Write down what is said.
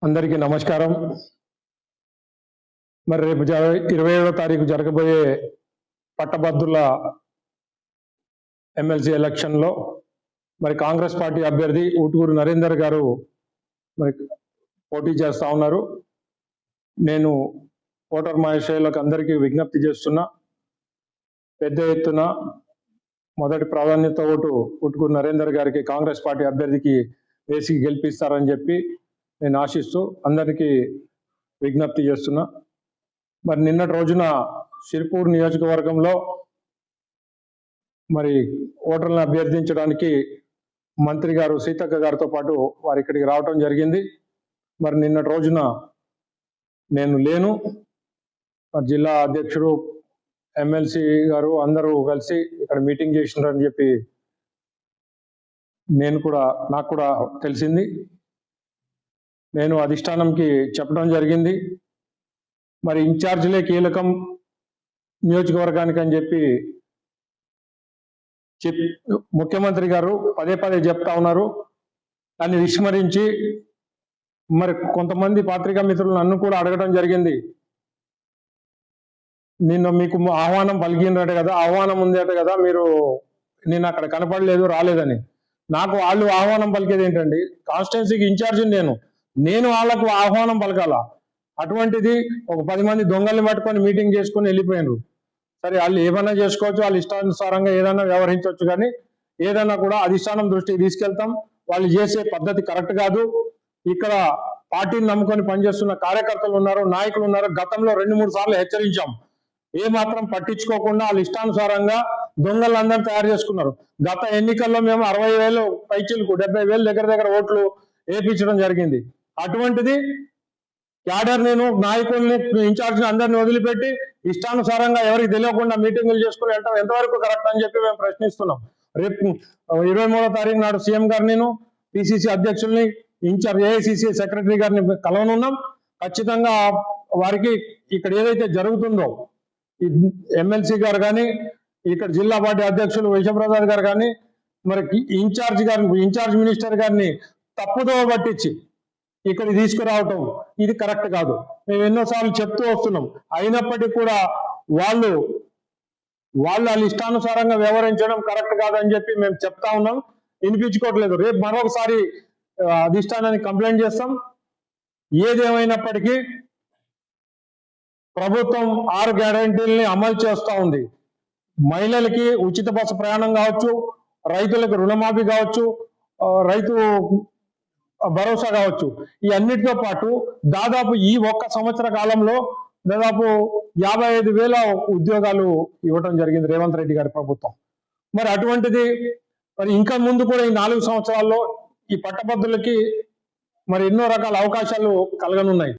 అందరికీ నమస్కారం. మరి రేపు 27వ తారీఖు జరగబోయే పట్టభద్రుల ఎమ్మెల్సీ ఎలక్షన్లో మరి కాంగ్రెస్ పార్టీ అభ్యర్థి ఊటుకూరు నరేందర్ గారు మరి పోటీ చేస్తూ ఉన్నారు. నేను ఓటర్ మహాశయులకు అందరికీ విజ్ఞప్తి చేస్తున్నా, పెద్ద ఎత్తున మొదటి ప్రాధాన్యత ఓటు ఊటుకూరు నరేందర్ గారికి కాంగ్రెస్ పార్టీ అభ్యర్థికి వేసి గెలిపిస్తారని చెప్పి నేను ఆశిస్తూ అందరికీ విజ్ఞప్తి చేస్తున్నా. మరి నిన్నటి రోజున సిరిపూర్ నియోజకవర్గంలో మరి ఓటర్లను అభ్యర్థించడానికి మంత్రి గారు సీతక్క గారితో పాటు వారు ఇక్కడికి రావటం జరిగింది. మరి నిన్నటి రోజున నేను లేను, మరి జిల్లా అధ్యక్షుడు ఎమ్మెల్సీ గారు అందరూ కలిసి ఇక్కడ మీటింగ్ చేసినారని చెప్పి నాకు కూడా తెలిసింది. నేను అధిష్టానంకి చెప్పడం జరిగింది. మరి ఇన్ఛార్జ్లే కీలకం నియోజకవర్గానికి అని చెప్పి ముఖ్యమంత్రి గారు పదే పదే చెప్తా ఉన్నారు. దాన్ని విస్మరించి మరి కొంతమంది పత్రికా మిత్రులు నన్ను కూడా అడగడం జరిగింది, నిన్న మీకు ఆహ్వానం పలికినట్టు కదా, ఆహ్వానం ఉందట కదా, మీరు నేను అక్కడ కనపడలేదు రాలేదని. నాకు వాళ్ళు ఆహ్వానం పలికేది ఏంటండి? కాన్స్టిట్యున్సీకి ఇన్ఛార్జి నేను వాళ్ళకు ఆహ్వానం పలకాల. అటువంటిది ఒక 10 మంది దొంగల్ని పట్టుకొని మీటింగ్ చేసుకొని వెళ్ళిపోయినారు. సరే, వాళ్ళు ఏమైనా చేసుకోవచ్చు, వాళ్ళు ఇష్టానుసారంగా ఏదైనా వ్యవహరించవచ్చు, కానీ ఏదైనా కూడా అధిష్టానం దృష్టికి తీసుకెళ్తాం. వాళ్ళు చేసే పద్ధతి కరెక్ట్ కాదు. ఇక్కడ పార్టీని నమ్ముకొని పనిచేస్తున్న కార్యకర్తలు ఉన్నారు, నాయకులు ఉన్నారు. గతంలో 2-3 సార్లు హెచ్చరించాం. మాత్రం పట్టించుకోకుండా వాళ్ళు ఇష్టానుసారంగా దొంగలందరూ తయారు చేసుకున్నారు. గత ఎన్నికల్లో మేము 60,000 పైచీలకు 70,000 దగ్గర ఓట్లు వేయించడం జరిగింది. అటువంటిది క్యాడర్ నాయకుల్ని ఇన్ఛార్జ్ని అందరిని వదిలిపెట్టి ఇష్టానుసారంగా ఎవరికి తెలియకుండా మీటింగులు చేసుకుని వెళ్ళటం ఎంతవరకు కరెక్ట్ అని చెప్పి మేము ప్రశ్నిస్తున్నాం. రేపు 23వ తారీఖు నాడు సీఎం గారిని, పిసిసి అధ్యక్షుల్ని, ఇన్ఛార్జ్ ఏఐసిసి సెక్రటరీ గారిని కలవనున్నాం. ఖచ్చితంగా వారికి ఇక్కడ ఏదైతే జరుగుతుందో, ఎమ్మెల్సీ గారు కానీ, ఇక్కడ జిల్లా పార్టీ అధ్యక్షులు విశ్వప్రసాద్ గారు కానీ, మరి ఇన్ఛార్జ్ మినిస్టర్ గారిని తప్పుదో పట్టించి ఇక్కడ తీసుకురావటం ఇది కరెక్ట్ కాదు. మేము ఎన్నోసార్లు చెప్తూ వస్తున్నాం. అయినప్పటికీ కూడా వాళ్ళు ఇష్టానుసారంగా వ్యవహరించడం కరెక్ట్ కాదని చెప్పి మేము చెప్తా ఉన్నాం. వినిపించుకోవట్లేదు. రేపు మరొకసారి అధిష్టానానికి కంప్లైంట్ చేస్తాం. ఏదేమైనప్పటికీ ప్రభుత్వం 6 గ్యారెంటీల్ని అమలు చేస్తూ ఉంది. మహిళలకి ఉచిత బస్సు ప్రయాణం కావచ్చు, రైతులకు రుణమాఫీ కావచ్చు, రైతు భరోసా కావచ్చు. ఈ అన్నిటితో పాటు దాదాపు ఈ 1 సంవత్సర కాలంలో దాదాపు 55,000 ఉద్యోగాలు ఇవ్వటం జరిగింది రేవంత్ రెడ్డి గారి ప్రభుత్వం. మరి అటువంటిది మరి ఇంకా ముందు కూడా ఈ 4 సంవత్సరాల్లో ఈ పట్టభద్రులకి మరి ఎన్నో రకాల అవకాశాలు కలగనున్నాయి.